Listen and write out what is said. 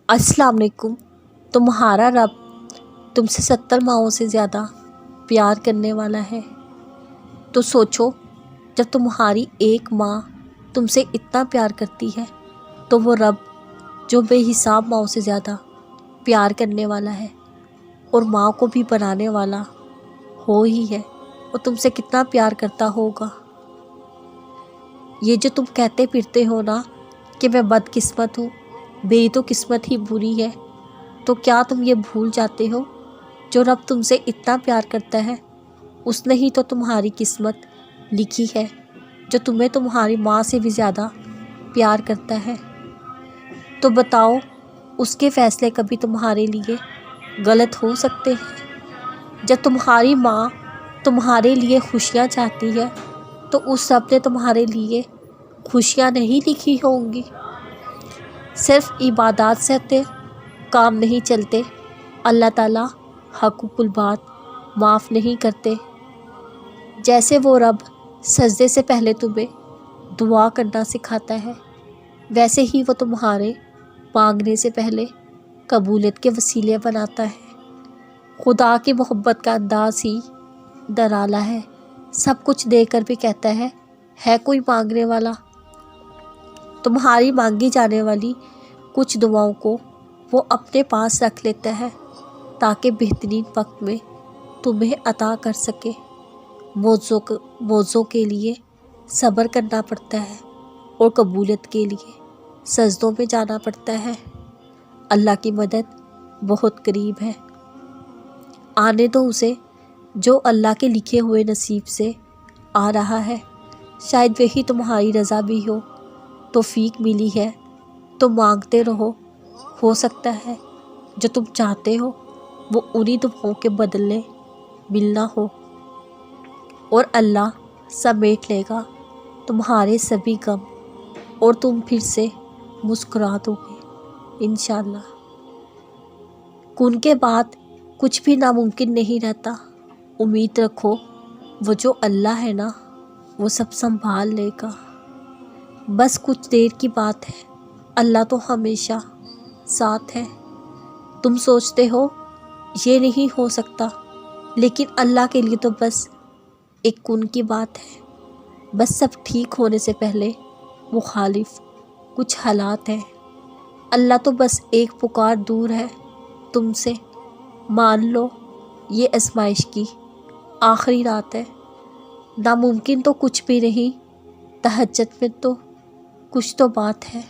अस्सलाम वालेकुम। तुम्हारा रब तुमसे 70 माओं से ज़्यादा प्यार करने वाला है। तो सोचो, जब तुम्हारी एक माँ तुमसे इतना प्यार करती है तो वो रब जो बेहिसाब माओं से ज़्यादा प्यार करने वाला है और माँ को भी बनाने वाला हो ही है, वो तुमसे कितना प्यार करता होगा। ये जो तुम कहते फिरते हो ना कि मैं बदकिस्मत हूँ, मेरी तो किस्मत ही बुरी है, तो क्या तुम ये भूल जाते हो जो रब तुमसे इतना प्यार करता है उसने ही तो तुम्हारी किस्मत लिखी है, जो तुम्हें तुम्हारी माँ से भी ज़्यादा प्यार करता है। तो बताओ, उसके फ़ैसले कभी तुम्हारे लिए गलत हो सकते हैं? जब तुम्हारी माँ तुम्हारे लिए खुशियाँ चाहती है तो उस रब ने तुम्हारे लिए खुशियाँ नहीं लिखी होंगी। सिर्फ इबादत से काम नहीं चलते, अल्लाह ताला हक़ुक़ुल बात माफ़ नहीं करते। जैसे वो रब सजदे से पहले तुम्हें दुआ करना सिखाता है, वैसे ही वो तुम्हारे मांगने से पहले कबूलियत के वसीले बनाता है। खुदा की मोहब्बत का अंदाज़ ही डराला है, सब कुछ देकर भी कहता है कोई मांगने वाला। तुम्हारी मांगी जाने वाली कुछ दुआओं को वो अपने पास रख लेता है ताकि बेहतरीन वक्त में तुम्हें अता कर सके। मौज़ों के लिए सब्र करना पड़ता है और कबूलियत के लिए सजदों में जाना पड़ता है। अल्लाह की मदद बहुत करीब है, आने दो उसे जो अल्लाह के लिखे हुए नसीब से आ रहा है। शायद वही तुम्हारी रज़ा भी हो, तौफीक मिली है तो मांगते रहो, हो सकता है जो तुम चाहते हो वो उन्हीं दुआओं के बदले मिलना हो और अल्लाह समेट लेगा तुम्हारे सभी गम और तुम फिर से मुस्कुरा दोगे इंशाअल्लाह। कुन के बाद कुछ भी नामुमकिन नहीं रहता। उम्मीद रखो, वो जो अल्लाह है ना, वो सब संभाल लेगा। बस कुछ देर की बात है, अल्लाह तो हमेशा साथ है। तुम सोचते हो ये नहीं हो सकता, लेकिन अल्लाह के लिए तो बस एक कुन की बात है। बस सब ठीक होने से पहले मुखालिफ कुछ हालात हैं। अल्लाह तो बस एक पुकार दूर है तुमसे। मान लो ये आज़माइश की आखिरी रात है। नामुमकिन तो कुछ भी नहीं, तहज्जुद में तो कुछ तो बात है।